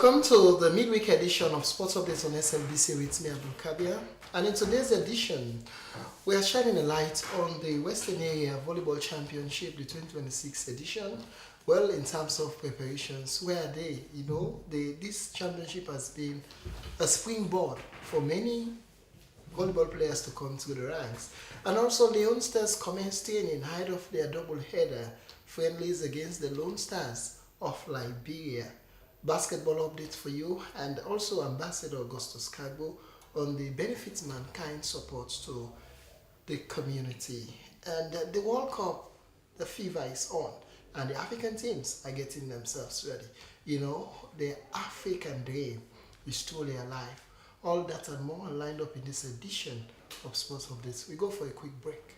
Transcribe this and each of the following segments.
Welcome to the midweek edition of Sports Updates on SLBC with me, Abdul Kabir. And in today's edition, we are shining a light on the Western Area Volleyball Championship, the 2026 edition. Well, in terms of preparations, where are they? This championship has been a springboard for many volleyball players to come to the ranks. And also, the Lone Stars commenced training ahead of their double-header friendlies against the Lone Stars of Liberia. Basketball update for you, and also Ambassador Augustus Kagbo on the benefits mankind supports to the community. And the World Cup, the fever is on, and the African teams are getting themselves ready. The African dream is truly alive. All that and more are lined up in this edition of Sports Updates. We go for a quick break.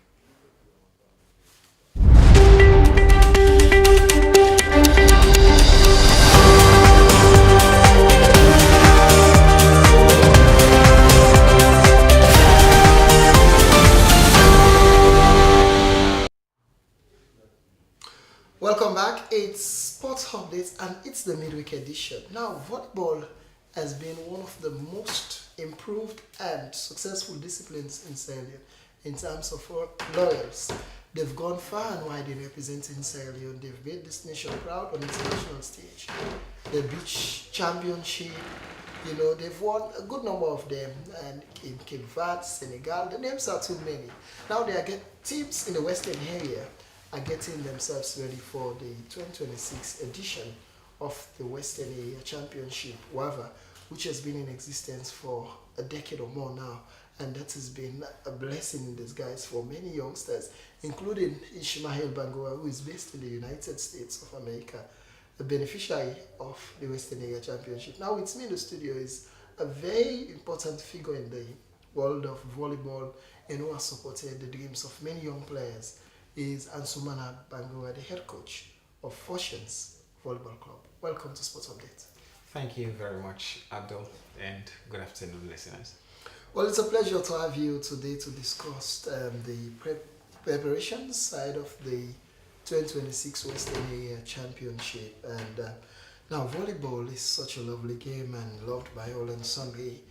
Welcome back. It's Sports Updates and it's the midweek edition. Now, volleyball has been one of the most improved and successful disciplines in Sierra Leone in terms of laurels. They've gone far and wide in representing Sierra Leone. They've made this nation proud on the international stage. The beach championship, they've won a good number of them, and in Cape Verde, Senegal, the names are too many. Now teams in the Western area are getting themselves ready for the 2026 edition of the Western Area Championship, WAVA, which has been in existence for a decade or more now. And that has been a blessing in disguise for many youngsters, including Ishmael Bangoa, who is based in the United States of America, a beneficiary of the Western Area Championship. Now with me in the studio is a very important figure in the world of volleyball and who has supported the dreams of many young players. Is Ansumana Bangoa, the head coach of Fortunes Volleyball Club. Welcome to Sports Update. Thank you very much, Abdul, and good afternoon, listeners. Well, it's a pleasure to have you today to discuss the preparation side of the 2026 Western Area Championship. And now, volleyball is such a lovely game and loved by all and sundry.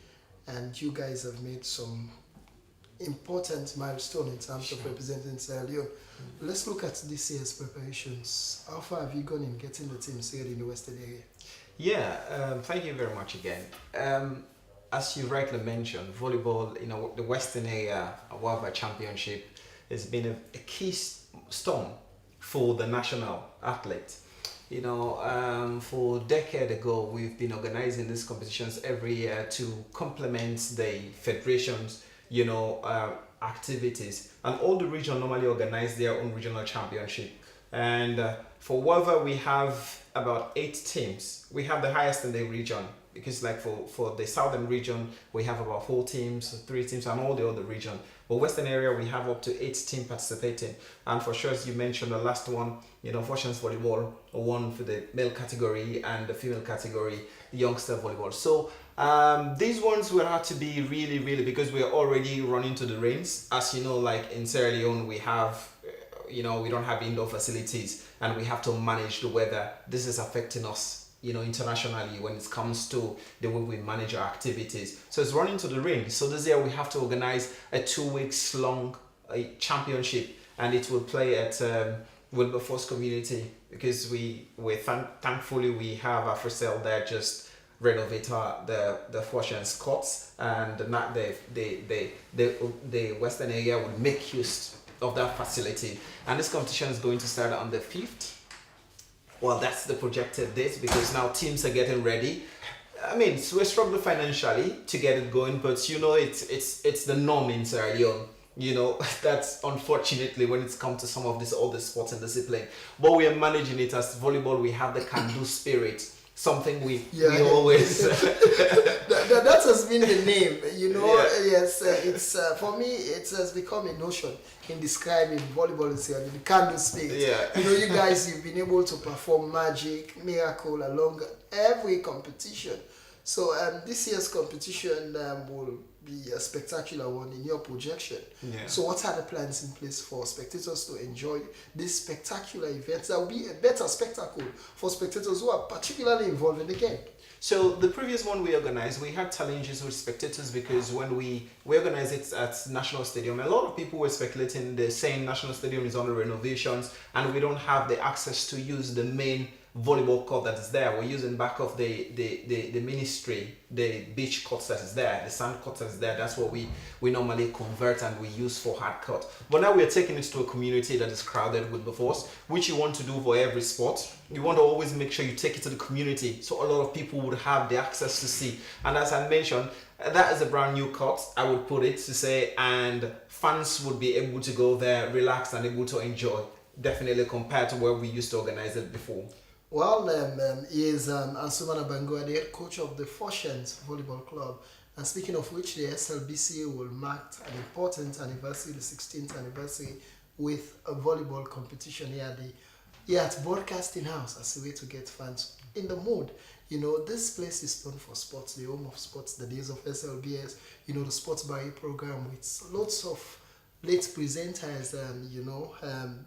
And you guys have made some important milestone in terms of representing Sierra Leone. Let's look at this year's preparations. How far have you gone in getting the teams here in the Western area? Yeah, thank you very much again. As you rightly mentioned, volleyball, the Western Area WAVA Championship has been a keystone for the national athlete. For a decade ago, we've been organizing these competitions every year to complement the federations activities, and all the region normally organize their own regional championship. And for WAVA, we have about 8 teams. We have the highest in the region, because for the southern region, we have about 4 teams, 3 teams, and all the other region. But Western area, we have up to 8 teams participating. And for sure, as you mentioned, the last one, Fortunes Volleyball won for the male category, and the female category, youngster volleyball. So these ones will have to be really, really, because we're already running to the rains. As you know, like in Sierra Leone, we have, we don't have indoor facilities, and we have to manage the weather. This is affecting us, internationally when it comes to the way we manage our activities. So it's running to the rain. So this year we have to organize a 2 weeks long championship, and it will play at Wilberforce Community, because thankfully we have Afrisel there just renovate the Fortunes courts, and the Western area will make use of that facility. And this competition is going to start on the 5th. Well, that's the projected date, because now teams are getting ready. I mean, so we're struggling financially to get it going, but it's the norm in Sierra Leone. That's unfortunately when it's come to some of these other sports and discipline. But we are managing it. As volleyball, we have the can-do spirit. Something we always that has been the name, Yes, it's for me it has become a notion in describing volleyball in Sierra Leone, the can-do spirit. You guys, you've been able to perform magic, miracle along every competition. So this year's competition will be a spectacular one in your projection. So what are the plans in place for spectators to enjoy this spectacular event? That will be a better spectacle for spectators who are particularly involved in the game. So the previous one we organized, we had challenges with spectators because when we organized it at National Stadium, a lot of people were speculating. They're saying National Stadium is under renovations and we don't have the access to use the main volleyball court that is there. We're using back of the ministry, the beach court that is there, the sand court that is there. That's what we normally convert and we use for hard court. But now we're taking it to a community that is crowded with the force, which you want to do for every sport. You want to always make sure you take it to the community so a lot of people would have the access to see. And as I mentioned, that is a brand new court, I would put it to say, and fans would be able to go there, relax and able to enjoy, definitely compared to where we used to organize it before. Well, he is Ansumana Bangoa, the head coach of the Fortunes Volleyball Club. And speaking of which, the SLBCA will mark an important anniversary, the 16th anniversary, with a volleyball competition here at Broadcasting House as a way to get fans in the mood. You know, this place is known for sports, the home of sports, the days of SLBS, you know, the Sports Barry program with lots of late presenters and,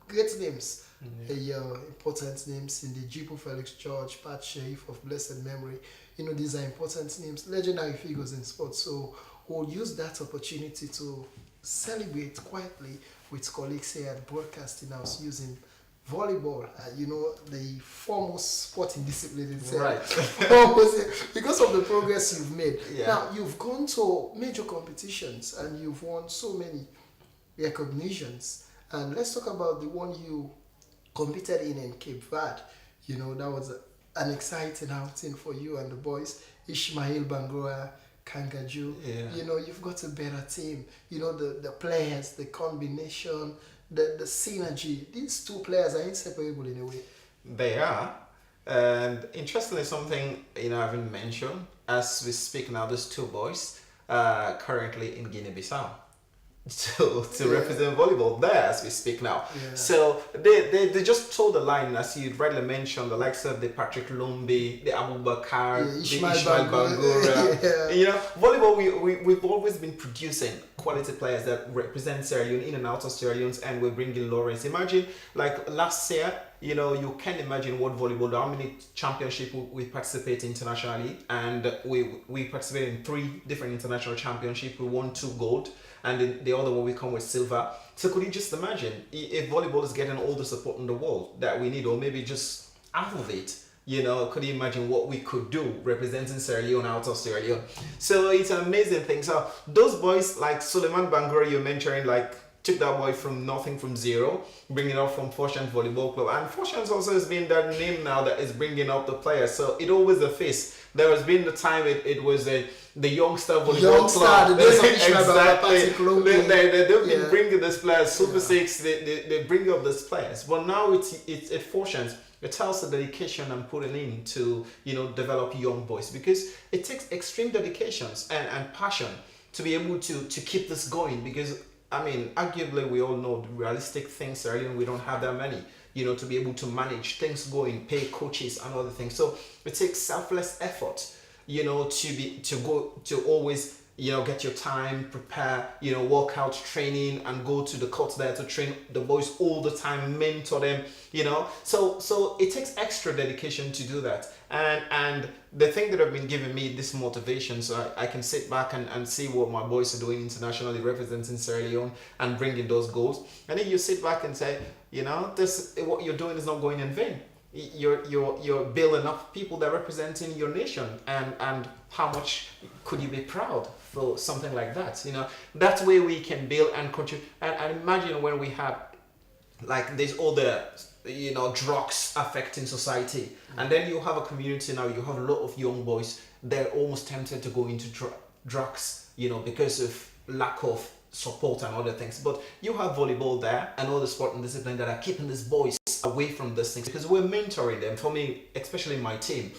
great names. Important names in the Jipu Felix George, Pat Sharif of blessed memory. You know, these are important names, legendary figures in sports. So we'll use that opportunity to celebrate quietly with colleagues here at Broadcasting House using volleyball, the foremost sporting discipline itself. Right. Because of the progress you've made. Yeah. Now, you've gone to major competitions and you've won so many recognitions. And let's talk about the one you competed in Cape Verde. You know, that was an exciting outing for you and the boys. Ishmael Bangoa, Kangaju. Yeah. You know, you've got a better team. You know, the players, the combination, the synergy. These two players are inseparable in a way. They are. And interestingly, something I haven't mentioned, as we speak now, these two boys currently in Guinea-Bissau. To represent volleyball there as we speak now. Yeah. So they just told the line, as you rightly mentioned, the likes of the Patrick Lumbi, the Abubakar, the Ishmael Bangura. Yeah. You know, volleyball, we've always been producing quality players that represent Sierra Leone in and out of Sierra Leone, and we're bringing Lawrence. Imagine, like last year, you can imagine what volleyball, how many championships we participate internationally, and we participate in 3 different international championships. We won 2 gold, and the other one we come with silver. So could you just imagine if volleyball is getting all the support in the world that we need, or maybe just half of it? Could you imagine what we could do representing Sierra Leone out of Sierra Leone? So it's an amazing thing. So those boys like Suleiman Bangura you're mentioning, like, took that boy from nothing, from zero, bringing up from Fortunes Volleyball Club. And Fortunes also has been that name now that is bringing up the players. So it always a face. There has been the time it was the Youngster Volleyball Club. Exactly. They've been bringing these players, Super 6, they bring up these players. But now it's Fortunes. It tells the dedication I'm putting in to, develop young boys, because it takes extreme dedications and passion to be able to keep this going, because arguably we all know the realistic things early on, we don't have that many, to be able to manage things going, pay coaches and other things. So it takes selfless effort, to always, get your time, prepare, workout, training, and go to the courts there to train the boys all the time, mentor them, So it takes extra dedication to do that. And the thing that have been giving me this motivation, so I can sit back and see what my boys are doing internationally, representing Sierra Leone and bringing those goals. And then you sit back and say, this, what you're doing is not going in vain. You're building up people that are representing your nation, and how much could you be proud for something like that? That way we can build and contribute. And imagine when we had, like, there's all the drugs affecting society, and then you have a community now, you have a lot of young boys, they're almost tempted to go into drugs, because of lack of support and other things. But you have volleyball there and all the sport and discipline that are keeping these boys away from these things, because we're mentoring them. For me, especially my team,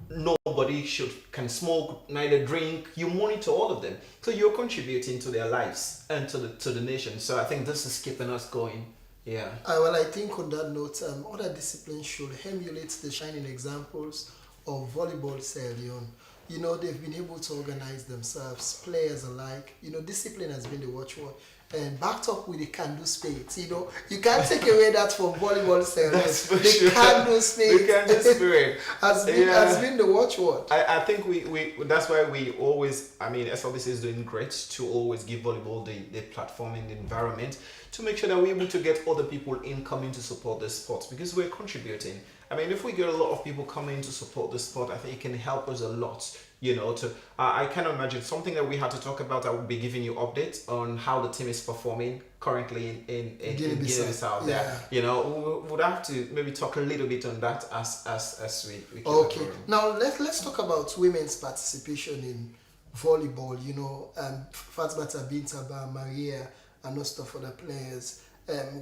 nobody can smoke, neither drink. You monitor all of them, so you're contributing to their lives and to the nation. So I think this is keeping us going. Yeah. Well, I think on that note, other disciplines should emulate the shining examples of volleyball Sierra Leone. They've been able to organize themselves, players alike. Discipline has been the watchword. and backed up with the can-do spirit. You know, you can't take away that from volleyball sales. That's for The sure. can-do spirit. The can-do spirit. has been the watchword. I think we that's why we always, I mean, SLBC is doing great to always give volleyball the platform and the environment to make sure that we're able to get other people in coming to support the sport, because we're contributing. I mean, if we get a lot of people coming to support the sport, I think it can help us a lot. You know, to I can imagine something that we had to talk about. I will be giving you updates on how the team is performing currently in Guinea-Bissau. Yeah. There, you know, we would have to maybe talk a little bit on that as we keep Okay. going. Now let's talk about women's participation in volleyball. You know, Fatmata Bintaba, Maria, and most of other players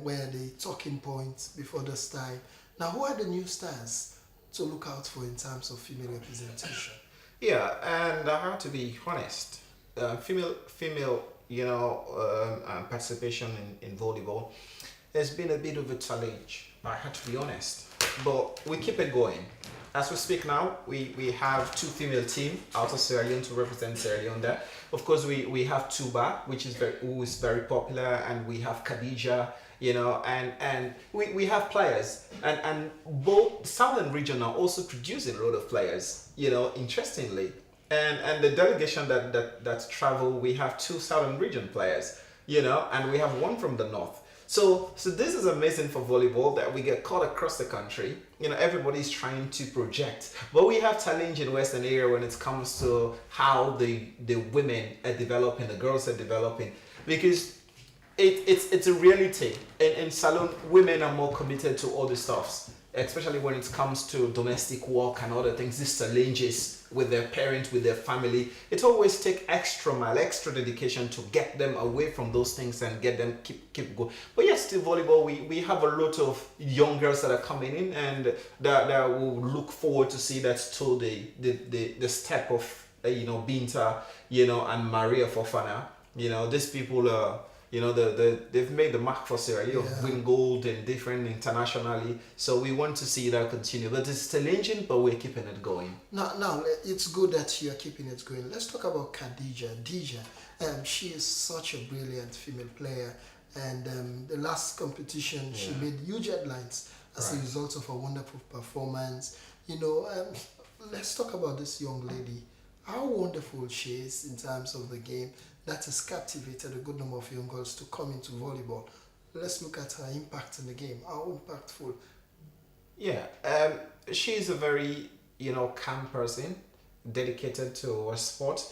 were the talking points before this time. Now, who are the new stars to look out for in terms of female representation? Yeah, and I have to be honest. Female, you know, participation in volleyball has been a bit of a challenge. I had to be honest, but we keep it going. As we speak now, we have 2 female team out of Sierra Leone to represent Sierra Leone there. Of course, we have Tuba, who is very popular, and we have Khadija, you know, and we have players, and both Southern region are also producing a lot of players, you know, interestingly. And the delegation that travel, we have 2 Southern region players, you know, and we have 1 from the North. So this is amazing for volleyball that we get caught across the country. You know, everybody's trying to project, but we have challenge in Western area when it comes to how the women are developing, the girls are developing, because it's a reality. In Salone, women are more committed to all the stuffs, especially when it comes to domestic work and other things. These challenges with their parents, with their family, it always take extra mile, extra dedication to get them away from those things and get them keep going. But yes, still volleyball, we have a lot of young girls that are coming in, and that will look forward to see that to the step of you know, Binta, you know, and Maria Fofana. You know, these people are, you know, they've made the mark for Sierra Leone, win gold and different internationally. So we want to see that continue. But it's challenging, but we're keeping it going. Now it's good that you are keeping it going. Let's talk about Khadija. Dija, she is such a brilliant female player, and the last competition she made huge headlines as a result of a wonderful performance. You know, let's talk about this young lady. How wonderful she is in terms of the game. That has captivated a good number of young girls to come into volleyball. Let's look at her impact in the game. How impactful? Yeah, she is a very, you know, calm person, dedicated to her sport.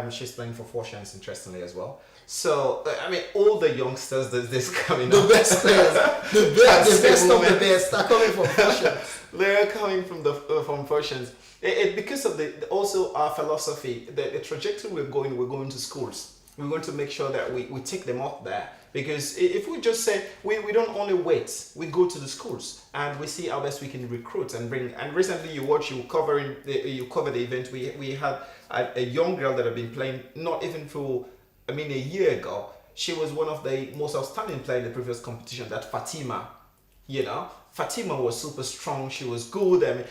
She's playing for Fortunes, interestingly, as well. So, I mean, all the youngsters that's coming The up. best players, the best of the best are coming from Fortunes. They're coming from Fortunes. Because of also our philosophy, the trajectory we're going to schools. We're going to make sure that we take them up there, because if we just say we don't only wait, we go to the schools and we see how best we can recruit and bring. And recently you cover the event. We had a young girl that had been playing not even for, I mean, a year ago. She was one of the most outstanding players in the previous competition. That Fatima, you know, Fatima was super strong. She was good. I mean,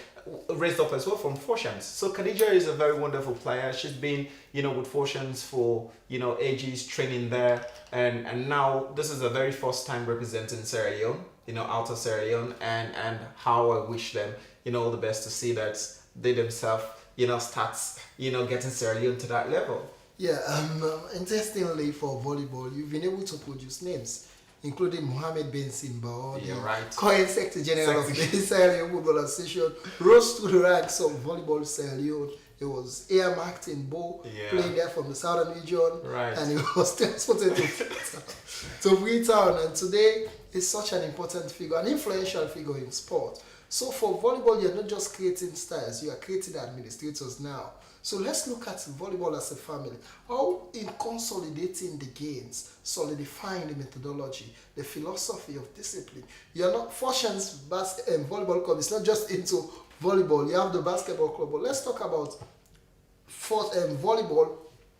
raised up as well from Fortunes. So Khadija is a very wonderful player. She's been, you know, with Fortunes for, you know, ages, training there, and now this is the very first time representing Sierra Leone, you know, out of Sierra Leone, and how I wish them, you know, all the best to see that they themselves, you know, starts, you know, getting Sierra Leone to that level. Yeah, interestingly for volleyball, you've been able to produce names, including Mohamed Ben Simba, the current Secretary General of the Sierra Leone Football Association, rose to the ranks of volleyball Sierra Leone. He was earmarked in Bo, playing there from the southern region, and he was transported to Freetown. And today, he's such an important figure, an influential figure in sport. So for volleyball, you're not just creating stars, you are creating administrators now. So let's look at volleyball as a family. How in consolidating the gains, solidifying the methodology, the philosophy of discipline. You're not, Fortunes Volleyball Club, it's not just into volleyball. You have the basketball club. But let's talk about volleyball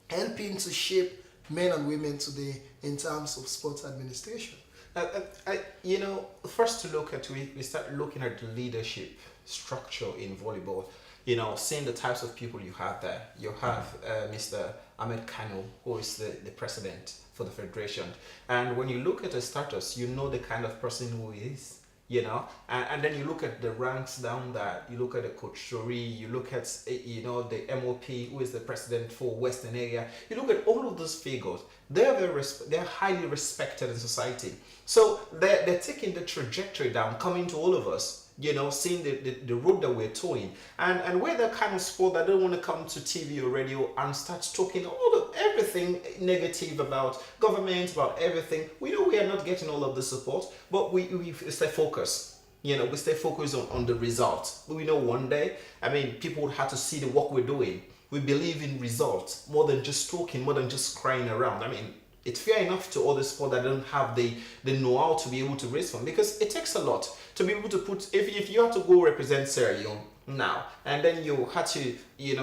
helping to shape men and women today in terms of sports administration. You know, first to look at, we start looking at the leadership structure in volleyball. You know, seeing the types of people you have there. You have Mr. Ahmed Kano, who is the president for the federation. And when you look at his status, you know the kind of person who he is. And then you look at the ranks down there. You look at the coach Shori, you look at the MOP, who is the president for Western area. You look at all of those figures. They're highly respected in society. So they're taking the trajectory down, coming to all of us. Seeing the road that we're towing, and we're the kind of sport that don't want to come to TV or radio and start talking everything negative about government, about everything. We know we are not getting all of the support, but we stay focused. We stay focused on the results. We know one day, people would have to see the work we're doing. We believe in results more than just talking, more than just crying around. It's fair enough to other sports that don't have the know-how to be able to raise funds, because it takes a lot to be able to put, if you have to go represent Sierra Leone now, and then you had to,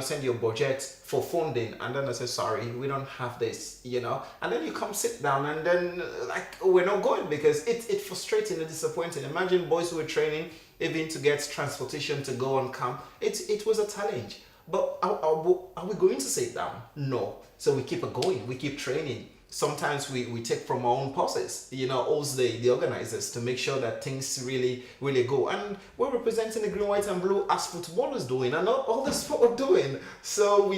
send your budget for funding, and then I say, sorry, we don't have this, and then you come sit down, and then we're not going, because it's frustrating and disappointing. Imagine boys who were training, even to get transportation to go on camp. It was a challenge. But are we going to sit down? No. So we keep it going, we keep training. Sometimes we take from our own purses, also the organizers, to make sure that things really, really go. And we're representing the green, white, and blue as footballers doing, and not all the sport doing. So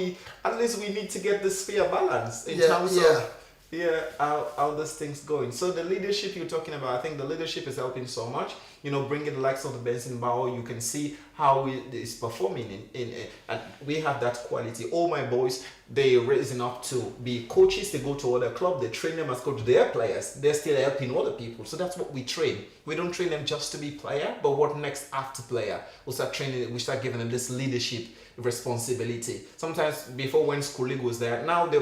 at least we need to get this fair balance in terms of how this thing's going. So the leadership you're talking about, I think the leadership is helping so much. Bringing the likes of the Benson Bao, you can see how it is performing and we have that quality. All my boys, they're raising up to be coaches. They go to other clubs, they train them as coaches. They are players. They're still helping other people. So that's what we train. We don't train them just to be player, but what next after player? We start training. We start giving them this leadership responsibility. Sometimes before, when school league was there, now the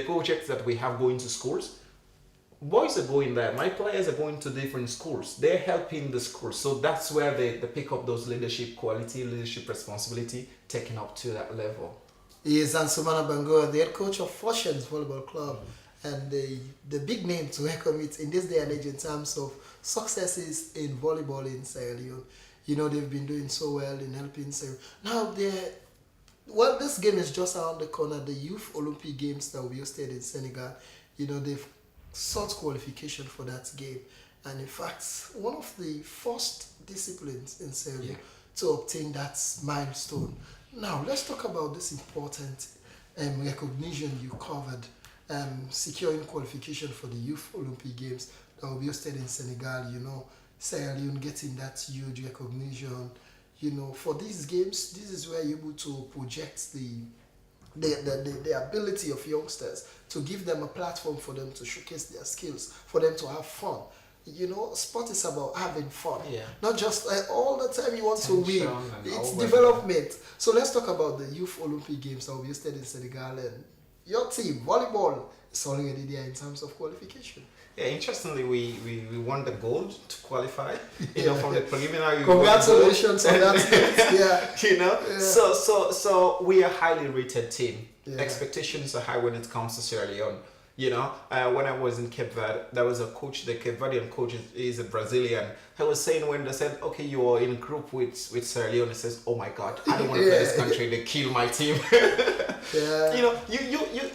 projects that we have going to schools, boys are going there. My players are going to different schools. They're helping the schools. So that's where they pick up those leadership quality, leadership responsibility, taken up to that level. He is Ansumana Bangoa, the head coach of Fortunes Volleyball Club, and the big name to welcome it in this day and age in terms of successes in volleyball in Sierra Leone. They've been doing so well in helping Sierra. Now, this game is just around the corner. The Youth Olympic Games that will be hosted in Senegal, they've sought qualification for that game, and in fact one of the first disciplines in Sierra Leone to obtain that milestone. Now let's talk about this important recognition you covered, securing qualification for the Youth Olympic Games that will be hosted in Senegal. Sierra Leone getting that huge recognition. For these games, this is where you're able to project the ability of youngsters, to give them a platform for them to showcase their skills, for them to have fun. Sport is about having fun, not just all the time you want to win. It's development. So let's talk about the Youth Olympic Games that will be hosted in Senegal, and your team, volleyball, is already there in terms of qualification. Yeah, interestingly, we won the gold to qualify. From the preliminary. Congratulations on that. So we are a highly rated team. Yeah. Expectations are high when it comes to Sierra Leone. When I was in Cape Verde, there was a coach. The Cape Verdean coach is a Brazilian. I was saying, when they said, okay, you are in a group with Sierra Leone, he says, oh my God, I don't want to play this country. They kill my team.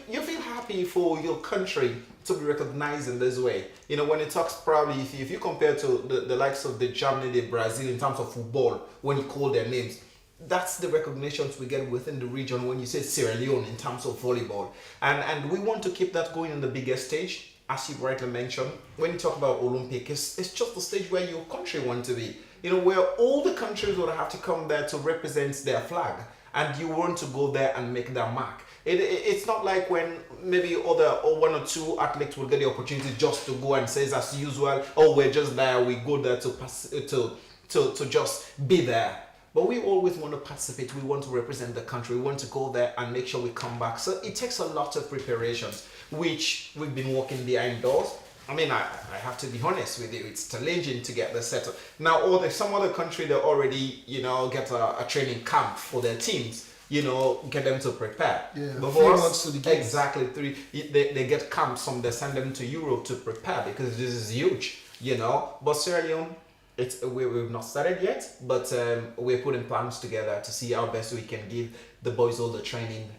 You feel happy for your country to be recognized in this way. When it talks, probably if you compare to the likes of the Germany, the Brazil in terms of football, when you call their names, that's the recognitions we get within the region when you say Sierra Leone in terms of volleyball. And we want to keep that going on the biggest stage. As you rightly mentioned, when you talk about Olympic, it's just the stage where your country want to be. Where all the countries would have to come there to represent their flag, and you want to go there and make that mark. It's not like when maybe one or two athletes will get the opportunity just to go and say as usual, oh, we're just there, we go there to just be there. But we always want to participate. We want to represent the country. We want to go there and make sure we come back. So it takes a lot of preparations, which we've been working behind doors. I have to be honest with you. It's challenging to get this set up. Now, some other country, they already, get a training camp for their teams. Get them to prepare. Yeah, but 3 months to the games. Exactly, 3. They get camps. They send them to Europe to prepare, because this is huge. But Sierra Leone, We've not started yet, but we're putting plans together to see how best we can give the boys all the training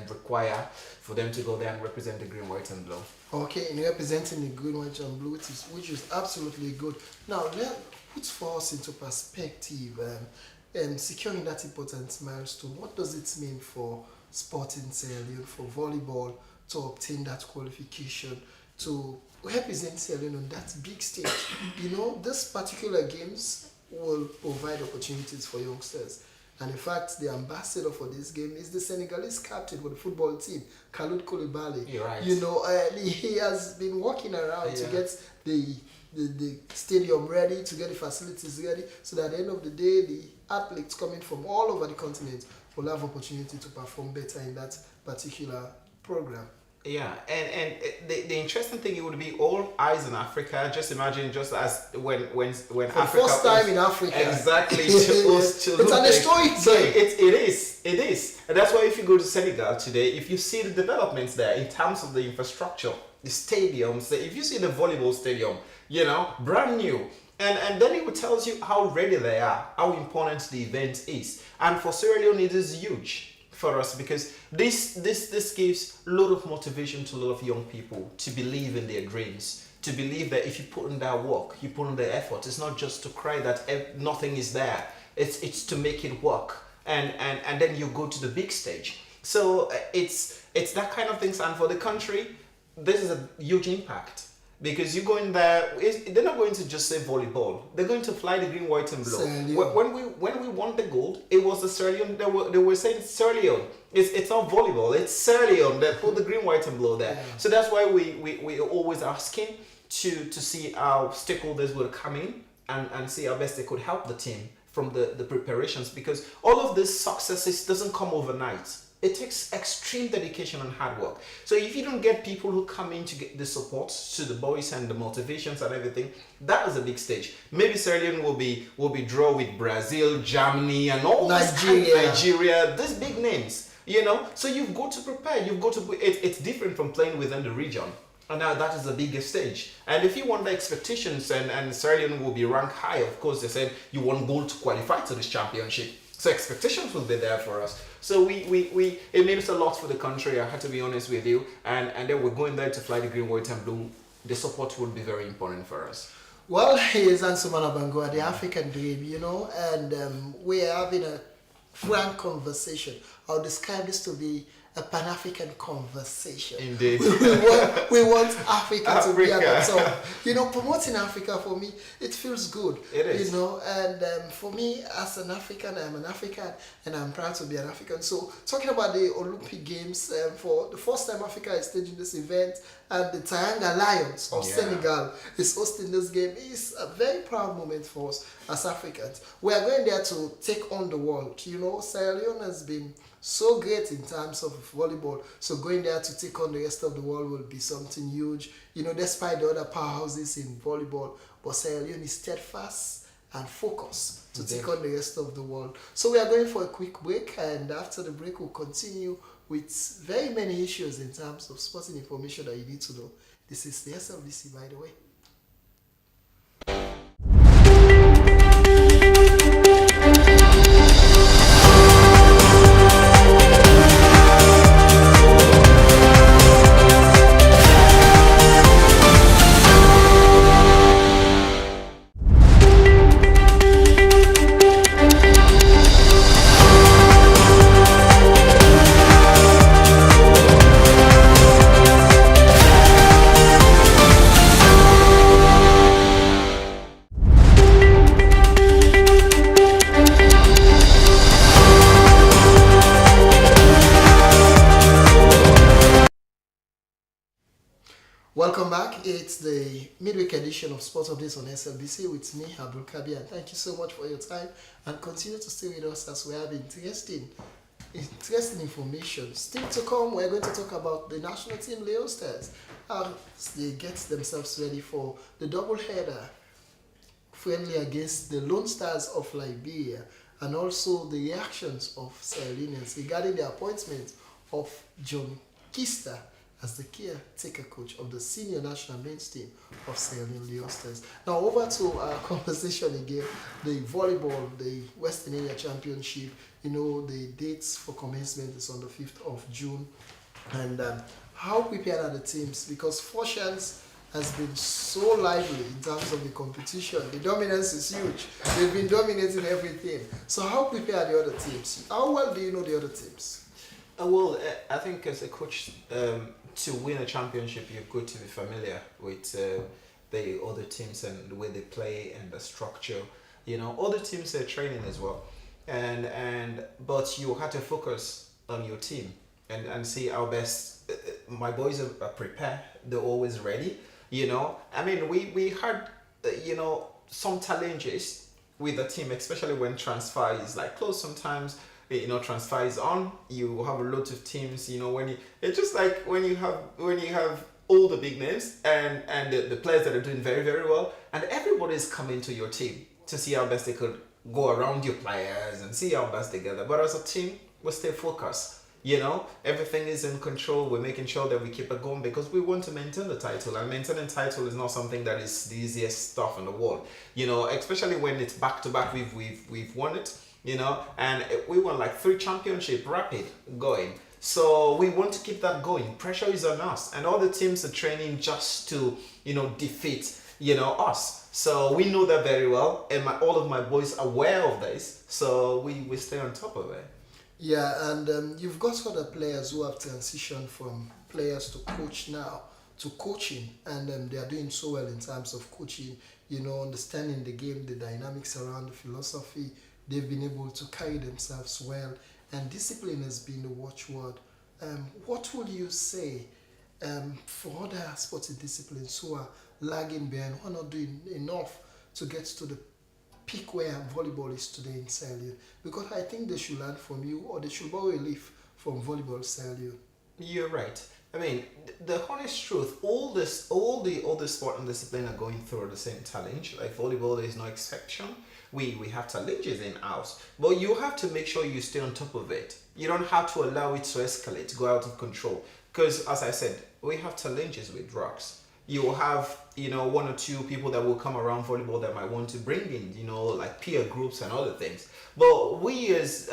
required for them to go there and represent the green, white, and blue. Okay, and representing the green, white, and blue, which is absolutely good. Now, let put for us into perspective, securing that important milestone. What does it mean for Sporting Sierra Leone, for volleyball, to obtain that qualification, to represent Sierra Leone on that big stage? This particular games will provide opportunities for youngsters. And in fact, the ambassador for this game is the Senegalese captain for the football team, Khalid Koulibaly. You're right. He has been working around to get the stadium ready, to get the facilities ready, so that at the end of the day, the athletes coming from all over the continent will have opportunity to perform better in that particular program. Yeah, and the interesting thing, it would be all eyes in Africa. Just imagine, just as when For Africa the first time in Africa. exactly to us to It's an historic so day. it is, and that's why if you go to Senegal today, if you see the developments there in terms of the infrastructure, the stadiums, if you see the volleyball stadium, brand new. And then it tells you how ready they are, how important the event is, and for Sierra Leone it is huge for us, because this gives a lot of motivation to a lot of young people to believe in their dreams, to believe that if you put in that work, you put in the effort, it's not just to cry that nothing is there, it's to make it work, and then you go to the big stage. So it's that kind of things, and for the country this is a huge impact. Because you go in there, they're not going to just say volleyball. They're going to fly the green, white, and blue. When we won the gold, it was the Sierra Leone. They were saying Sierra Leone. It's not volleyball. It's Sierra Leone. They put the green, white, and blue there. So that's why we are always asking to see how stakeholders will come in and see how best they could help the team from the preparations. Because all of this successes doesn't come overnight. It takes extreme dedication and hard work. So if you don't get people who come in to get the support to the boys and the motivations and everything, that is a big stage. Maybe Sierra Leone will be draw with Brazil, Germany, and all Nigeria, these big names. So you've got to prepare. You've got to. It's different from playing within the region. And now that is the biggest stage. And if you want the expectations, and Sierra Leone will be ranked high, of course, they said you want gold to qualify to this championship. So expectations will be there for us. So it means a lot for the country, I had to be honest with you. And then we're going there to fly the green, white, and blue. The support will be very important for us. Well, here's Ansumana Bangoa, the African dream, and we are having a frank conversation. I'll describe this to be a Pan-African conversation. Indeed. we want Africa to be at the top. Promoting Africa, for me, it feels good. It is. And for me, as an African, I'm an African, and I'm proud to be an African. So, talking about the Olympic Games, for the first time Africa is staging this event, and the Teranga Lions of Senegal is hosting this game, is a very proud moment for us as Africans. We are going there to take on the world. Sierra Leone has been so great in terms of volleyball, so going there to take on the rest of the world will be something huge. Despite the other powerhouses in volleyball, but Sierra Leone is steadfast and focused to take on the rest of the world. So we are going for a quick break, and after the break we'll continue with very many issues in terms of sporting information that you need to know. This is the SLBC, by the way. Welcome back. It's the midweek edition of Sports Updates on SLBC with me, Abdul Kabir. Thank you so much for your time, and continue to stay with us as we have interesting information. Still to come, we're going to talk about the national team Leo Stars as they get themselves ready for the double-header friendly against the Lone Stars of Liberia, and also the reactions of Sierra Leoneans regarding the appointment of John Kista as the caretaker coach of the senior national men's team of Sierra Leone Leopards. Now over to our conversation again, the volleyball, the Western Area Championship, the dates for commencement is on the 5th of June. And how prepared are the teams? Because Foshians has been so lively in terms of the competition. The dominance is huge. They've been dominating everything. So how prepared are the other teams? How well do you know the other teams? I think as a coach, to win a championship, you're good to be familiar with the other teams and the way they play and the structure. Other teams are training as well, but you have to focus on your team and see how best. My boys are prepared. They're always ready. I mean, we had some challenges with the team, especially when transfer is like close sometimes. Transfer is on. You have a lot of teams. It's just like when you have all the big names and the players that are doing very, very well, and everybody's coming to your team to see how best they could go around your players and see how best they get. But as a team, we stay focused. Everything is in control. We're making sure that we keep it going because we want to maintain the title, and maintaining title is not something that is the easiest stuff in the world. Especially when it's back to back. We've won it. And we won like 3 championship rapid going. So we want to keep that going. Pressure is on us, and all the teams are training just to defeat us. So we know that very well, and all of my boys are aware of this. So we stay on top of it. Yeah, and you've got other players who have transitioned from players to coach now to coaching, and they are doing so well in terms of coaching, understanding the game, the dynamics around the philosophy. They've been able to carry themselves well, and discipline has been the watchword. What would you say for other sporting disciplines who are lagging behind, who are not doing enough to get to the peak where volleyball is today in Sierra Leone? Because I think they should learn from you, or they should borrow a leaf from volleyball Sierra Leone. You're right. I mean, the honest truth, all the other sport and discipline are going through the same challenge. Like volleyball is no exception. We have challenges in-house, but you have to make sure you stay on top of it. You don't have to allow it to escalate, go out of control. Because as I said, we have challenges with drugs. You will have, 1 or 2 people that will come around volleyball that might want to bring in, like peer groups and other things. But we as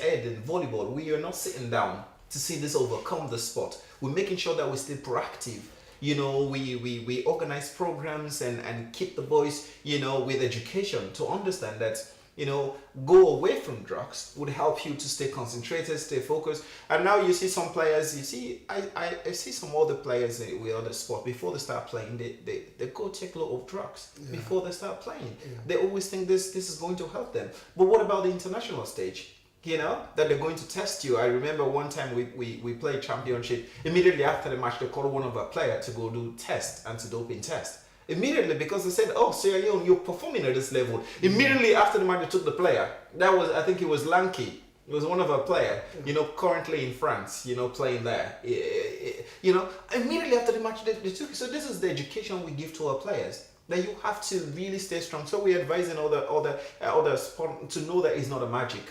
Ed in volleyball, we are not sitting down to see this overcome the sport. We're making sure that we stay proactive. We organize programs and keep the boys, with education to understand that, go away from drugs would help you to stay concentrated, stay focused. And now you see some players, I see some other players with other sport, before they start playing, they go take a lot of drugs before they start playing. Yeah. They always think this is going to help them. But what about the international stage? That they're going to test you. I remember one time we played championship. Immediately after the match, they called one of our players to go do anti-doping test. Immediately, because they said, "Oh, Sierra Leone, you're performing at this level." Immediately after the match, they took the player. I think it was Lanky. It was one of our players, currently in France, playing there. Immediately after the match, they took it. So this is the education we give to our players. That you have to really stay strong. So we're advising other sport to know that it's not a magic.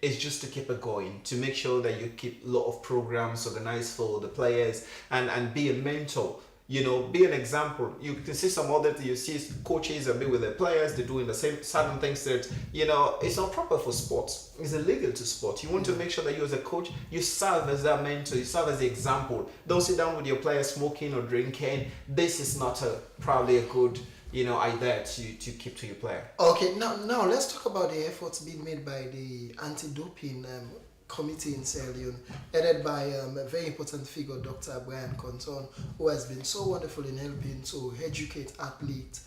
It's just to keep it going, to make sure that you keep a lot of programs organized for the players and be a mentor, be an example. You can see some other, you see coaches and be with their players, they're doing the same certain things that, it's not proper for sports. It's illegal to sport. You want to make sure that you as a coach, you serve as that mentor, you serve as the example. Don't sit down with your players smoking or drinking. This is not probably a good idea to keep to your player. Okay, now let's talk about the efforts being made by the anti-doping committee in Sierra Leone, headed by a very important figure, Dr. Brian Conton, who has been so wonderful in helping to educate athletes,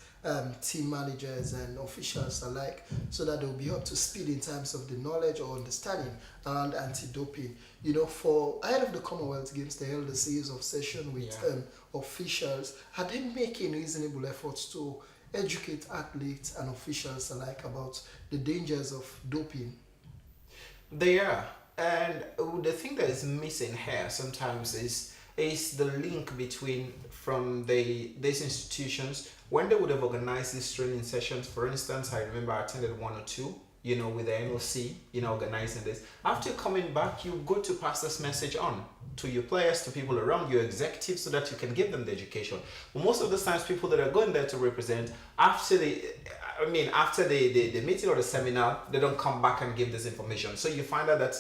team managers and officials alike, so that they'll be up to speed in terms of the knowledge or understanding around anti-doping. For ahead of the Commonwealth Games, they held a series of sessions with officials. Are they making reasonable efforts to educate athletes and officials alike about the dangers of doping? They are. And the thing that is missing here sometimes is the link between these institutions when they would have organized these training sessions. For instance, I remember I attended 1 or 2, with the NOC, organizing this. After coming back, you go to pass this message on. to your players, to people around your executives, so that you can give them the education. But most of the times, people that are going there to represent, after the meeting or the seminar, they don't come back and give this information. So you find out that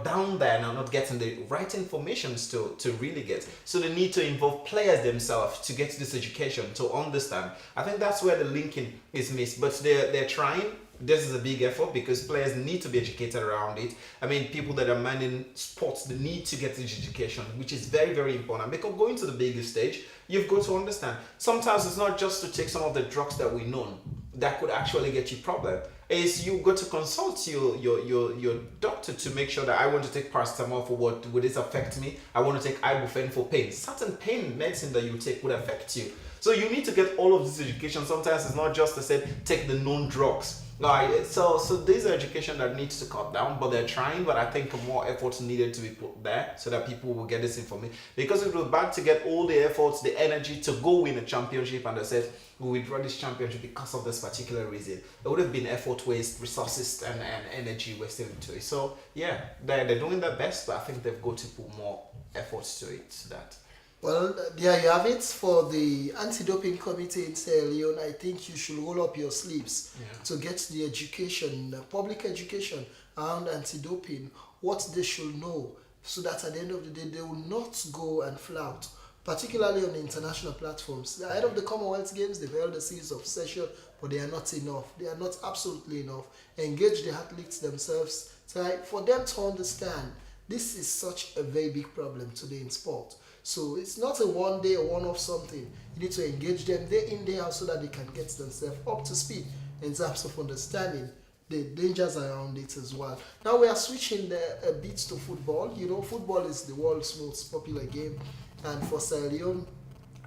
down there now not getting the right informations to really get. So they need to involve players themselves to get this education, to understand. I think that's where the linking is missed. But they're trying. This is a big effort because players need to be educated around it. I mean, people that are managing sports, they need to get this education, which is very, very important. Because going to the bigger stage, you've got to understand. Sometimes it's not just to take some of the drugs that we know that could actually get you problem. Is you got to consult your doctor to make sure that I want to take paracetamol for what would this affect me? I want to take ibuprofen for pain. Certain pain medicine that you take would affect you. So you need to get all of this education. Sometimes it's not just to say take the known drugs. Right. So these are education that needs to cut down, but they're trying. But I think more efforts needed to be put there so that people will get this information. Because it was bad to get all the efforts, the energy to go win a championship, and they said we withdraw this championship because of this particular reason. It would have been effort waste, resources, and energy wasted into it. So yeah, they're doing their best, but I think they've got to put more efforts to it. So that. Well, there you have it for the anti-doping committee in Sierra Leone. I think you should roll up your sleeves to get the education, public education around anti-doping, what they should know, so that at the end of the day they will not go and flout, particularly on the international platforms. Ahead of the Commonwealth Games, they've held a series of sessions, but they are not enough. They are not absolutely enough. Engage the athletes themselves, try for them to understand this is such a very big problem today in sport. So it's not a one day or one off something. You need to engage them day in, day out so that they can get themselves up to speed in terms of understanding the dangers around it as well. Now we are switching a bit to football. You know, football is the world's most popular game, and for Sierra Leone,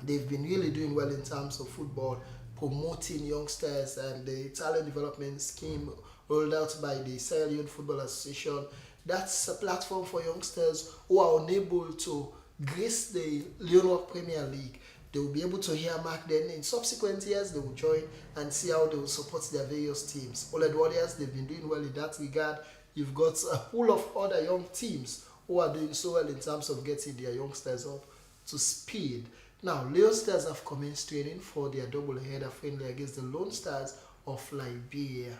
they've been really doing well in terms of football, promoting youngsters and the talent development scheme rolled out by the Sierra Leone Football Association. That's a platform for youngsters who are unable to grace the Leonard Premier League. They will be able to hear Mark, then in subsequent years they will join and see how they will support their various teams. OLED Warriors, they've been doing well in that regard. You've got a pool of other young teams who are doing so well in terms of getting their youngsters up to speed. Now, Leon Stars have commenced training for their double-header friendly against the Lone Stars of Liberia.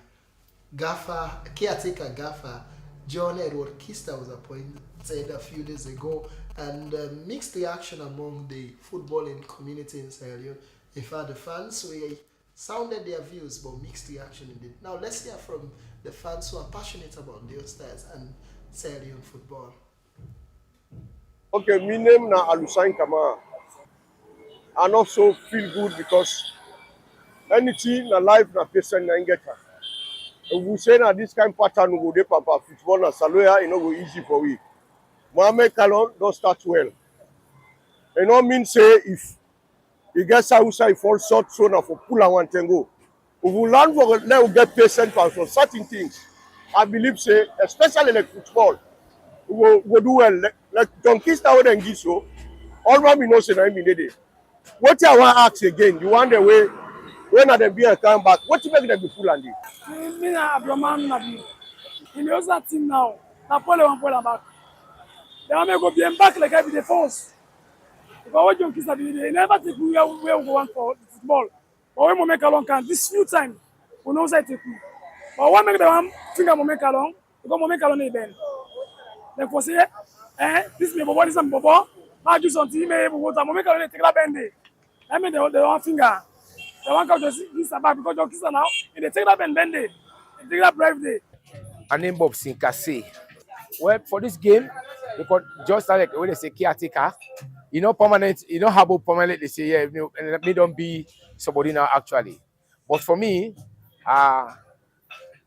Caretaker Gaffer John Edward Kista was appointed a few days ago, and mixed reaction among the footballing community in Sierra Leone. In fact, the fans sounded their views, but mixed reaction indeed. Now let's hear from the fans who are passionate about Leon Stars and Sierra Leone football. Okay, my name na Alusain Kama. I also feel good because anything in life na person na get. We say na this kind of pattern we go dey papa football na Saloya, it no go easy for we. Mohamed Kalon don't start well. It no mean say if he gets outside, he falls short, so now for pull and one thing go. We will learn for let we get patient for certain things. I believe say, especially like football, we will do well. Like John Kista would give so. All what we know say na him need it. What I want to ask again, you want the way when are they be a come back? What you make them be full and it? Me na Abdulrahman Nabi. In the other team now, Napoleon Paul back. They want me go be back like I be the force. Because what John Kista be, they never take where we go want for football. But when we make a long can, this few time, we know say take we. But when make the one finger we make a long, because we make a long is bend. Then for say, this me bobo, this me bobo. I do something, me able to make a long take that bend. I mean the one finger. The one come to this back because John Kista now, they take that bend day. They take that bribe day. I name Bob Sinkase. Well, for this game, because just like when they say caretaker, you know, permanent, you know, how about permanent, they say, yeah, you know, and they don't be somebody now actually. But for me,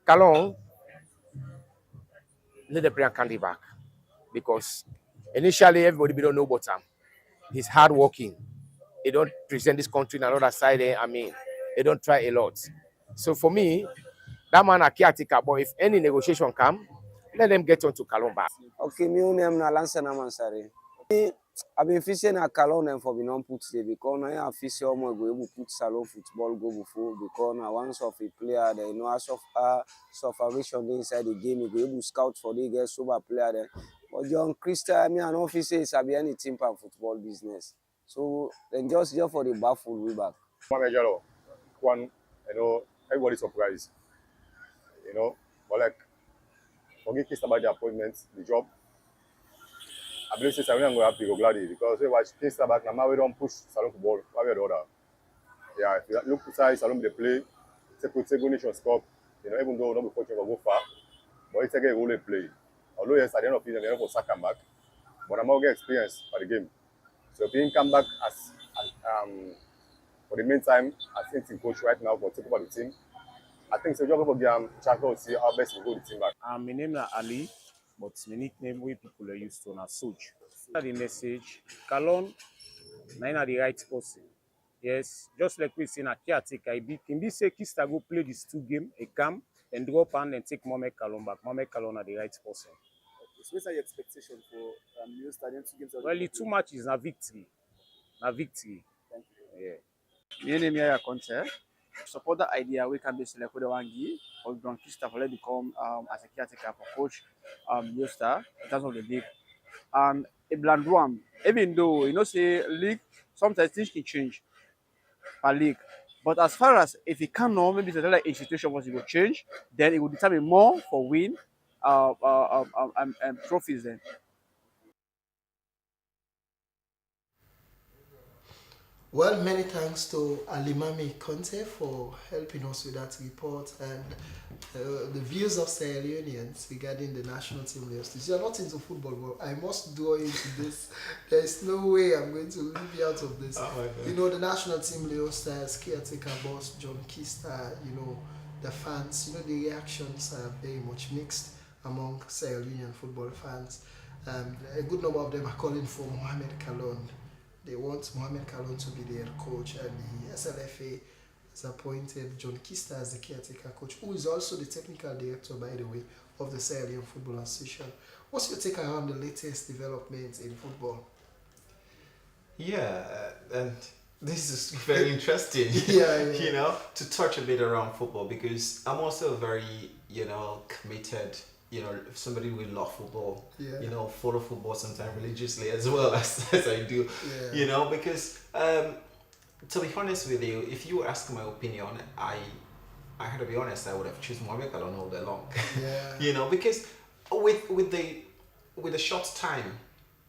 Kalon, let the bring Candy back. Because initially, everybody don't know about him. He's hardworking. He don't present this country on another side. He don't try a lot. So for me, that man a caretaker, but if any negotiation come, let them get on to Kalon back. Okay, my name na Lansana Mansari. I've been fishing at Kalon and for being on put today because I have fished almost go able put salon football go before because I once of a player they know as of vision inside the game you go able scout for the guys sober player there But John Christa, I mean, an officer is be any team and football business. So then just for the baffle we back. Mohamed Jallow, one, everybody's surprised, but like, forget Kista about the appointment, the job. I believe since I'm going to have to go gladly because we watch Kista back now, we don't push Salon football, one way or the other. Yeah, if you look beside Salon, they play, take Nations Cup, even though not before you go far, but it's a game we play. Although yes, at the end of the season, they're not going to sack him back, but I'm going to get experience for the game. So if he can come back as for the meantime, I think the coach right now for take over the team. I think so. Just for the chance to see how best we go the team back. My name is Ali, but my nickname we people are used to na Soj. The message, Kalon, na the right person. Yes, just like we say na caretaker. Can be say Kista go play these 2 games, a camp, and drop and take Mohamed Kalon back. Mohamed Kalon are the right person. So what's your expectation for New Stadium 2 games? Well, the 2 matches na victory. Na victory. Thank you. Yeah. My name is Conte. Support the idea we can be selected one year or John Kista for become as a caretaker for coach New Star in terms of the league. And a Blandouam, even though say league sometimes things can change per league. But as far as if he cannot, maybe it's another institution once it will change, then it will determine more for win and trophies then. Well, many thanks to Alimami Conte for helping us with that report and the views of Sierra Leoneans regarding the national team list. You're not into football, but I must draw into this. There's no way I'm going to leave you out of this. The national team Leo Stars, caretaker boss John Kista, the fans, the reactions are very much mixed among Sierra Leonean football fans. A good number of them are calling for Mohamed Kalon. They want Mohamed Kalon to be the head coach, and the SLFA has appointed John Kista as the caretaker coach, who is also the technical director, by the way, of the Sierra Leone Football Association. What's your take around the latest developments in football? Yeah, and this is very interesting, to touch a bit around football, because I'm also very, committed, somebody will love football, follow football sometimes religiously as well as I do, because to be honest with you, if you ask my opinion, I had to be honest, I would have chosen Mohamed Kalon all day long. Because with the short time,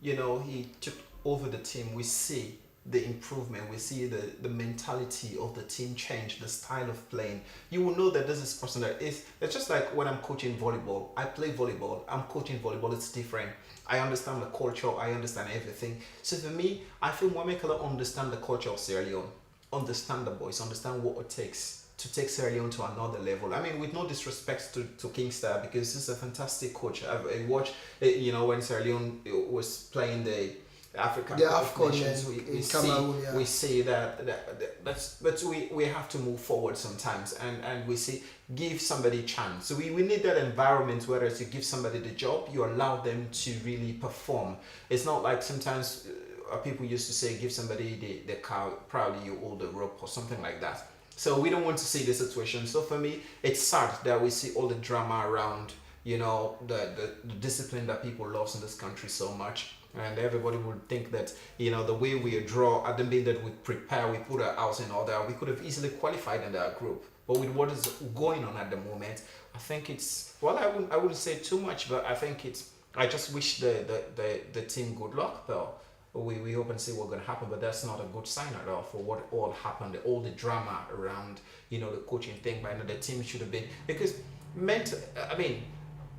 he took over the team, we see the improvement, we see the mentality of the team change, the style of playing. You will know that this is person that is, it's just like when I'm coaching volleyball. I play volleyball, I'm coaching volleyball, it's different. I understand the culture, I understand everything. So for me, I feel Mohamed Kalon understand the culture of Sierra Leone, understand the boys, understand what it takes to take Sierra Leone to another level. I mean, with no disrespect to Kingstar, because he's a fantastic coach. I watched, when Sierra Leone was playing the African nations, we see but we have to move forward sometimes, and we see give somebody a chance. So we need that environment where you give somebody the job, you allow them to really perform. It's not like sometimes people used to say give somebody the cow, proudly you hold the rope or something like that. So we don't want to see this situation. So for me, it's sad that we see all the drama around the discipline that people lost in this country so much. And everybody would think that, the way we draw, I don't mean that we prepare, we put our house in order, we could have easily qualified in that group. But with what is going on at the moment, I think it's, well, I wouldn't say too much, but I think I just wish the team good luck, though. We hope and see what's going to happen, but that's not a good sign at all for what all happened, all the drama around, the coaching thing. But the team should have been, because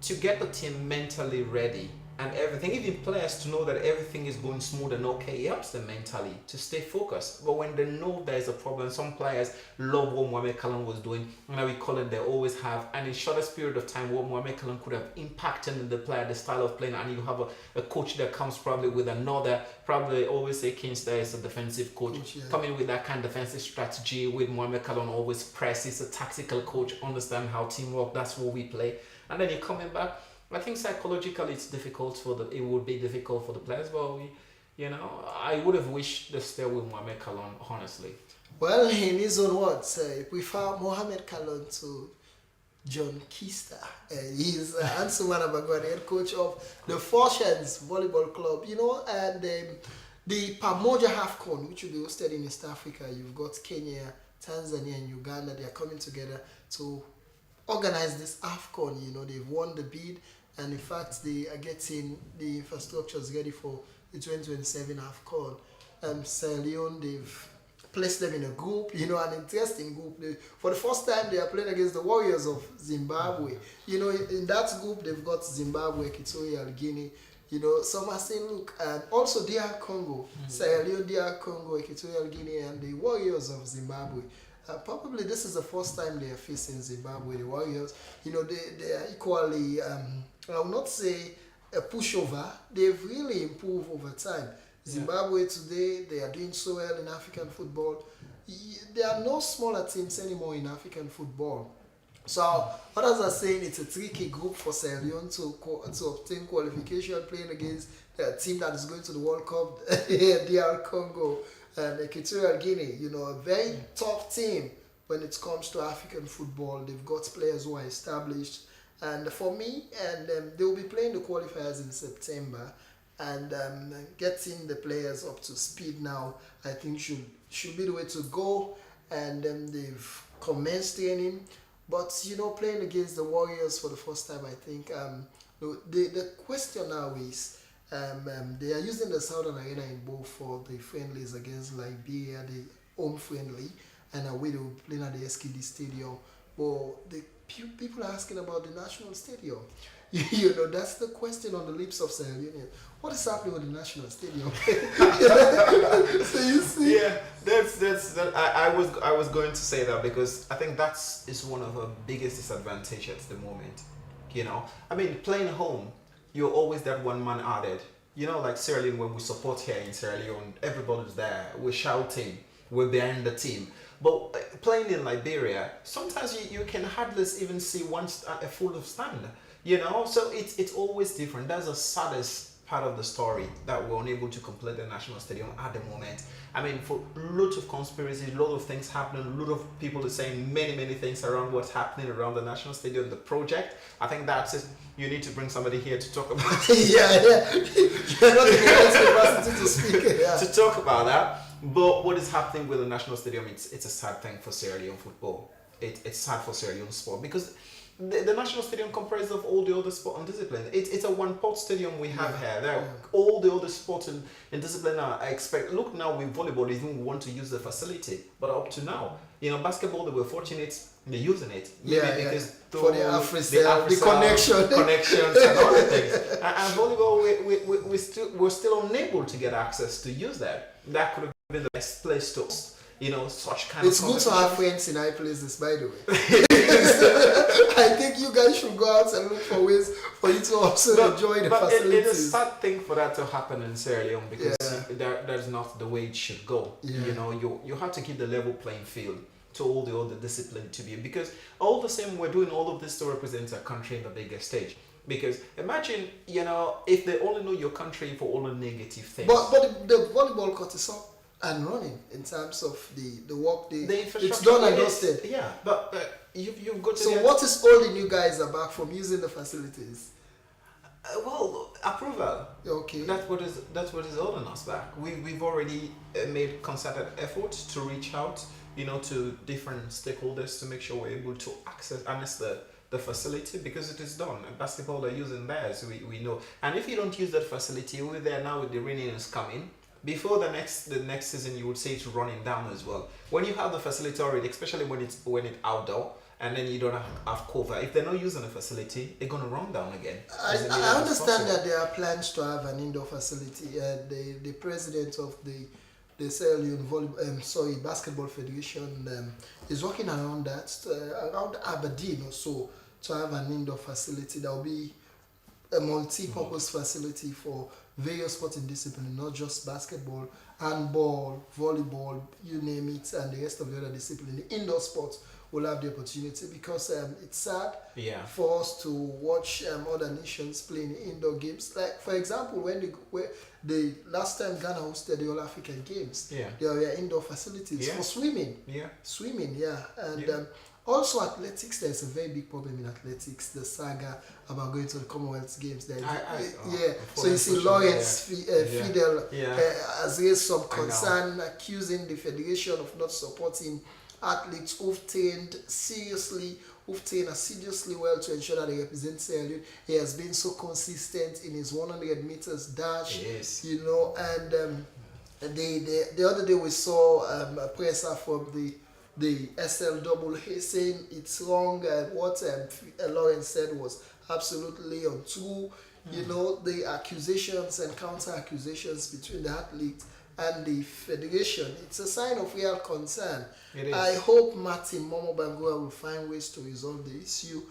to get the team mentally ready, and everything, even players to know that everything is going smooth and okay, it helps them mentally to stay focused. But when they know there's a problem, some players love what Mohamed Kalon was doing, and we call it, they always have, and in shortest period of time, what Mohamed Kalon could have impacted the player, the style of playing, and you have a coach that comes probably with another, probably always say Kingstar is a defensive coach, coming with that kind of defensive strategy. With Mohamed Kalon always press, he's a tactical coach, understand how teamwork, that's what we play. And then you're coming back, I think psychologically it would be difficult for the players, but I would have wished to stay with Mohamed Kalon, honestly. Well, in his own words, he prefer Mohamed Kalon to John Kista. He's Ansumana Bagwadi, head coach of the Fortunes Volleyball Club. You know, and the Pamoja AFCON, which will be hosted in East Africa, you've got Kenya, Tanzania, and Uganda. They are coming together to organize this AFCON. You know, they've won the bid, and in fact, they are getting the infrastructures ready for the 2027 AFCON. Sierra Leone, they've placed them in a group, you know, an interesting group. For the first time, they are playing against the Warriors of Zimbabwe. You know, in that group, they've got Zimbabwe, Equatorial Guinea. You know, some are saying, look, and also DR Congo, Sierra Leone, DR Congo, Equatorial Guinea, and the Warriors of Zimbabwe. Probably this is the first time they are facing Zimbabwe, the Warriors. You know, they are equally, I will not say a pushover. They've really improved over time. Zimbabwe today, they are doing so well in African football. There are no smaller teams anymore in African football. So others are saying it's a tricky group for Sierra Leone to obtain qualification, playing against a team that is going to the World Cup, DR Congo and Equatorial Guinea. You know, a very tough team when it comes to African football. They've got players who are established. And for me, and they will be playing the qualifiers in September. And getting the players up to speed now, I think should be the way to go. And they've commenced training, but you know, playing against the Warriors for the first time, I think the question now is they are using the Southern Arena in both for the friendlies against Liberia, the home friendly, and away they will be playing at the SKD Stadium. But the people are asking about the National Stadium. You know, that's the question on the lips of Sierra Leone. What is happening with the National Stadium? So you see, I was going to say that because I think is one of the biggest disadvantages at the moment. You know, I mean, playing home, you're always that one man added. You know, like Sierra Leone, when we support here in Sierra Leone, everybody's there. We're shouting. We're behind the team. But playing in Liberia, sometimes you can hardly even see a full stand. You know, so it's always different. That's the saddest part of the story, that we're unable to complete the National Stadium at the moment. I mean, for lots of conspiracies, a lot of things happening, a lot of people are saying many things around what's happening around the National Stadium, the project. I think that's it. You need to bring somebody here to talk about it. You're not the capacity to speak. To talk about that. But what is happening with the National Stadium, it's a sad thing for Sierra Leone football. It's sad for Sierra Leone sport because the National Stadium comprises of all the other sport and discipline. It's a one-pot stadium we have here. There are all the other sports and discipline I expect. Look now with volleyball, they even want to use the facility. But up to now, you know, basketball, they were fortunate they're using it. Maybe because for the Africell, the connections and other things. And volleyball, we're still unable to get access to use that. That could have been the best place to host, you know, such kind It's of good to have friends in high places, by the way. I think you guys should go out and look for ways for you to also enjoy the facilities. It's a sad thing for that to happen in Sierra Leone because that's not the way it should go. You know, you have to keep the level playing field to all the other discipline to be, because all the same we're doing all of this to represent our country in the bigger stage. Because imagine, you know, if they only know your country for all the negative things. But the volleyball court is up and running in terms of the work it's done and dusted. Yeah, but you've got to. So what is holding you guys back from using the facilities? Well, approval. Okay. That's what is holding us back. We've already made concerted efforts to reach out, you know, to different stakeholders to make sure we're able to harness the facility, because it is done. And basketball are using theirs, we know. And if you don't use that facility, we're there now with the rain is coming. Before the next season, you would say it's running down as well. When you have the facility already, especially when it's outdoor, and then you don't have cover, if they're not using the facility, they're gonna run down again. I understand that there are plans to have an indoor facility. The president of the Sierra Leone Basketball Federation is working around that, around Aberdeen or so, to have an indoor facility that will be a multi-purpose facility for various sporting disciplines, not just basketball, handball, volleyball, you name it, and the rest of the other disciplines. The indoor sports will have the opportunity, because it's sad for us to watch other nations playing indoor games. Like, for example, when the last time Ghana hosted the All African Games, there were indoor facilities for swimming. And Also, athletics, there's a very big problem in athletics. The saga about going to the Commonwealth Games. So you see, Lawrence Fidel has raised some concern, accusing the federation of not supporting athletes who've trained assiduously well to ensure that they represent Sierra Leone. He has been so consistent in his 100 meters dash, you know, and the other day we saw a presser from the SLAA saying it's wrong, and what Lawrence said was absolutely untrue. You know, the accusations and counter accusations between the athletes and the federation, it's a sign of real concern. I hope Martin Momo Bangura will find ways to resolve the issue.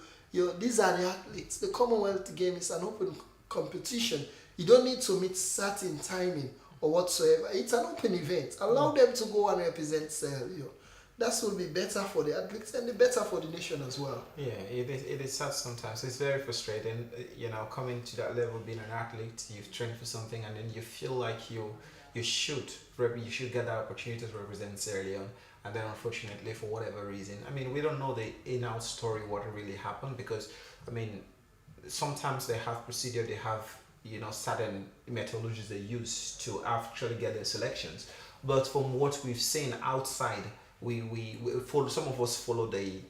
These are the athletes. The Commonwealth Game is an open competition. You don't need to meet certain timing or whatsoever. It's an open event. Allow them to go and represent Sierra Leone. That will be better for the athletes and better for the nation as well. Yeah, it is sad sometimes. It's very frustrating, you know, coming to that level, being an athlete, you've trained for something, and then you feel like you should get that opportunity to represent Sierra Leone, and then unfortunately, for whatever reason, I mean, we don't know the in-out story, what really happened, because, I mean, sometimes they have procedure, they have, you know, certain methodologies they use to actually get their selections. But from what we've seen outside, we follow, some of us follow the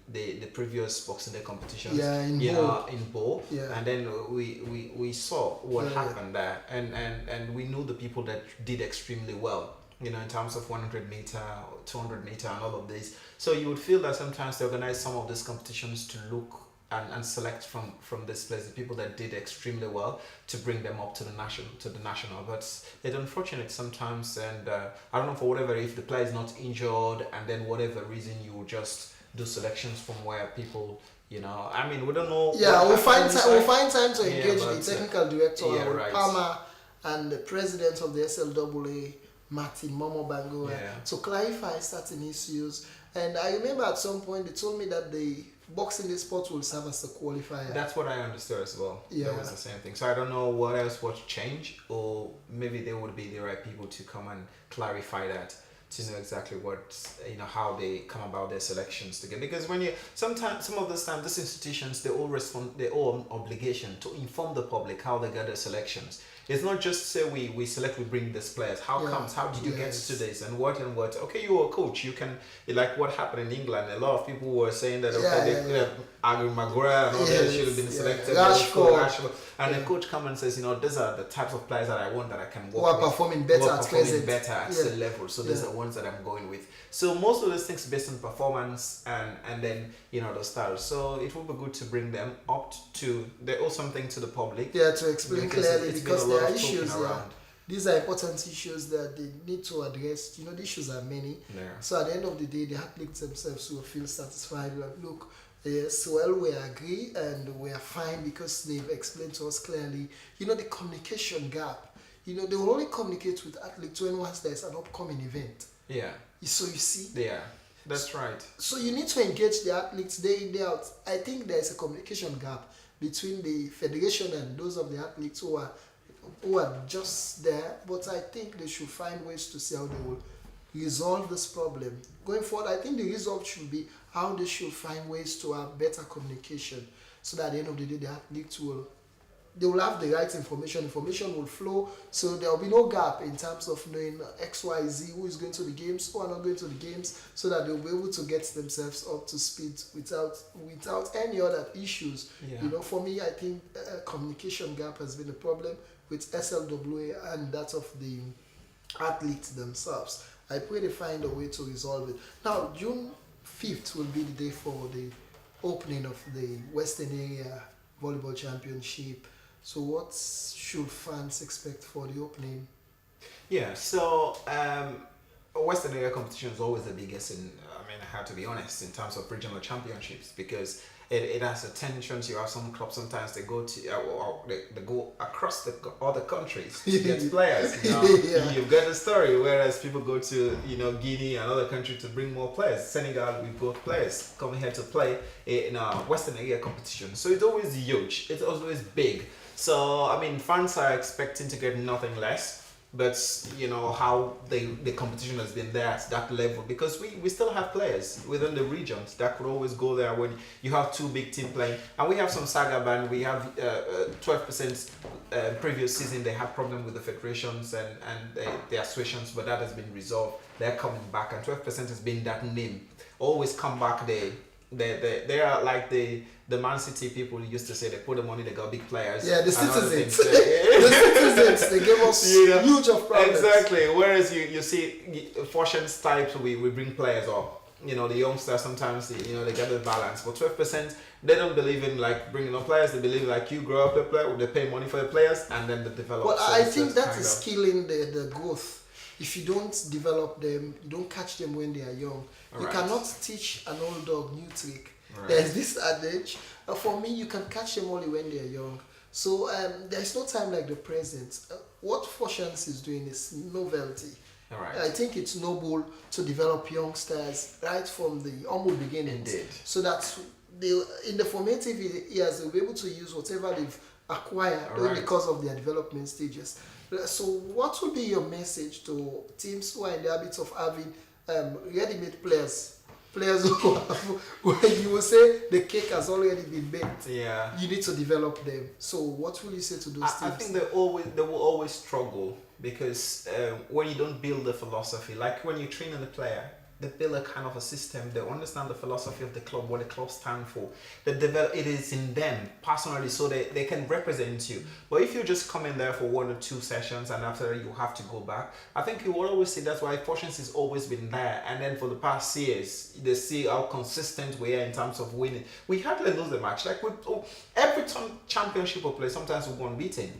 previous Boxing Day competitions in Bo, and then we saw what happened there, and we knew the people that did extremely well, you know, in terms of 100 meter, 200 meter, and all of this. So you would feel that sometimes they organize some of these competitions to look and select from this place the people that did extremely well to bring them up to the national. But it's unfortunate sometimes, and I don't know, for whatever, if the player is not injured, and then whatever reason you will just do selections from where people, you know, I mean, we don't know. We'll find time to engage the technical director, Palmer, and the president of the SLAA, Martin Momo Bangura, to clarify certain issues. And I remember at some point they told me that the Boxing Day sport will serve as a qualifier. That's what I understood as well. That was the same thing. So I don't know what else would change, or maybe they would be the right people to come and clarify that, to know exactly what, you know, how they come about their selections together. Because when some of this time, these institutions, they all obligation to inform the public how they get their selections. It's not just say we select, we bring these players. How did you get to this, and what? Okay, you're a coach. You can, like what happened in England. A lot of people were saying that Agri Maguire and all that should have been selected. Rashford. And the coach comes and says, you know, these are the types of players that I want, that I can work with. Who are performing better at the level. So these are the ones that I'm going with. So most of those things based on performance and then, you know, the styles. So it would be good to bring them up to, they owe something to the public. Yeah, to explain clearly, because there are issues around. These are important issues that they need to address. You know, the issues are many. Yeah. So at the end of the day, the athletes themselves will feel satisfied. Like, look, yes, well, we agree and we are fine because they've explained to us clearly. You know, the communication gap. You know, they will only communicate with athletes when once there's an upcoming event. Yeah. So you see? Yeah, that's right. So you need to engage the athletes day in, day out. I think there's a communication gap between the federation and those of the athletes who are just there. But I think they should find ways to see how they will resolve this problem. Going forward, I think the result should be how they should find ways to have better communication, so that at the end of the day, the athletes will have the right information will flow, so there will be no gap in terms of knowing XYZ, who is going to the games, who are not going to the games, so that they'll be able to get themselves up to speed without any other issues. Yeah. You know, for me, I think communication gap has been a problem with SLAA and that of the athletes themselves. I pray they find a way to resolve it. Now, June 5th will be the day for the opening of the Western Area Volleyball Championship. So what should fans expect for the opening? Yeah, so Western Area competition is always the biggest I have to be honest, in terms of regional championships, because it has attentions. You have some clubs sometimes they go to they go across the other countries to get players. You know? You've got the story. Whereas people go to, you know, Guinea and other countries to bring more players. Senegal, we've got players coming here to play in a Western Area competition. So it's always huge. It's always big. So I mean, fans are expecting to get nothing less but you know how the competition has been there at that level, because we still have players within the regions that could always go there when you have two big teams playing. And we have some saga ban. We have 12% previous season they had problem with the federations and the associations, but that has been resolved. They're coming back, and 12% has been that name. Always come back. They are like the Man City people used to say, they put the money, they got big players. Yeah, the and other citizens. things. The citizens, they gave us huge of problems. Exactly. Whereas you see Fortune's types, we bring players up. You know, the youngsters sometimes, you know, they get the balance. But 12%, they don't believe in like bringing up players. They believe like you grow up the player, they pay money for the players, and then they develop. Well, So I it's think just that kind is of- killing the growth. If you don't develop them, you don't catch them when they are young. You Right. cannot teach an old dog new trick. Right. There's this adage. For me, you can catch them only when they are young. So there's no time like the present. What Fortunes is doing is novelty. All right. I think it's noble to develop youngsters right from the humble beginnings. Indeed. So that in the formative years, they'll be able to use whatever they've acquired during the Right. course of their development stages. So what would be your message to teams who are in the habit of having ready-made players who where you will say the cake has already been baked? Yeah. You need to develop them. So what will you say to those I teams? think they will always struggle, because when you don't build the philosophy, like when you train the player, they build a kind of a system. They understand the philosophy of the club, what the club stand for. They develop it is in them personally, so they can represent you. But if you just come in there for 1 or 2 sessions and after you have to go back, I think you will always see that's why Fortunes has always been there. And then for the past years, they see how consistent we are in terms of winning. We hardly lose a match. Like every championship we play, sometimes we go unbeaten.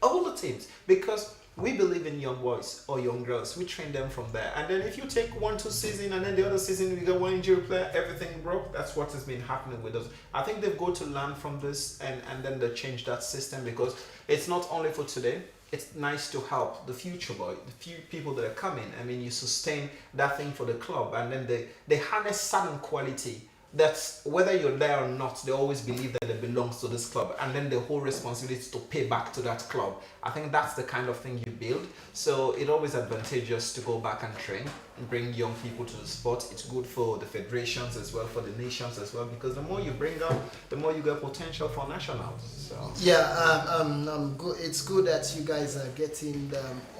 All the teams, because we believe in young boys or young girls. We train them from there. And then if you take 1-2 season and then the other season we get one injury player, everything broke. That's what has been happening with us. I think they've got to learn from this and then they change that system, because it's not only for today. It's nice to help the future boy, the few people that are coming. I mean, you sustain that thing for the club, and then they harness certain quality. That's whether you're there or not, they always believe that it belongs to this club, and then the whole responsibility is to pay back to that club. I think that's the kind of thing you build. So it's always advantageous to go back and train and bring young people to the sport. It's good for the federations as well, for the nations as well, because the more you bring up, the more you get potential for nationals. So Yeah, it's good that you guys are getting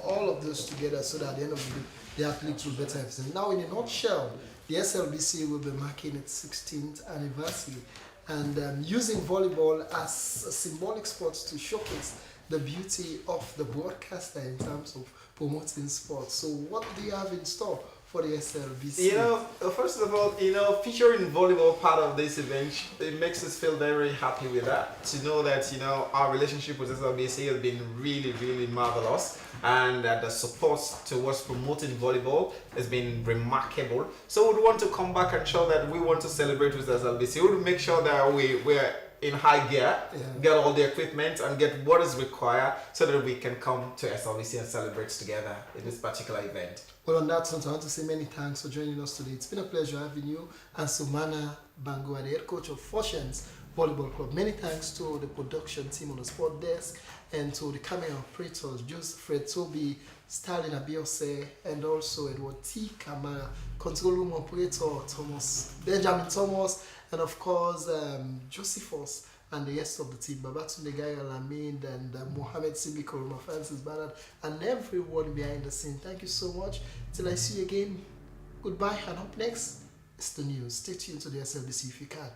all of this together, so that at the end of the day, the athletes will better represent. Now, in a nutshell, the SLBC will be marking its 16th anniversary and using volleyball as a symbolic sport to showcase the beauty of the broadcaster in terms of promoting sports. So what do you have in store for the SLBC? You know, first of all, you know, featuring volleyball part of this event, it makes us feel very happy with that. To know that, you know, our relationship with SLBC has been really, really marvelous, and that the support towards promoting volleyball has been remarkable. So we want to come back and show that we want to celebrate with SLBC. We want to make sure that we're in high gear, get all the equipment and get what is required so that we can come to SLBC and celebrate together in this particular event. Well, on that note, I want to say many thanks for joining us today. It's been a pleasure having you and Sumana Bangua, the head coach of Fortunes Volleyball Club. Many thanks to the production team on the sport desk and to the camera operators, Joseph Fred Toby, Stalin Abiose, and also Edward T. Kamara, control room operator Benjamin Thomas, and of course Josephus and the rest of the team, Babatunde Gaya Lamid and Mohamed Sibiko, Roma Francis Bernard, and everyone behind the scene. Thank you so much. Till I see you again, goodbye, and up next is the news. Stay tuned to the SLBC if you can.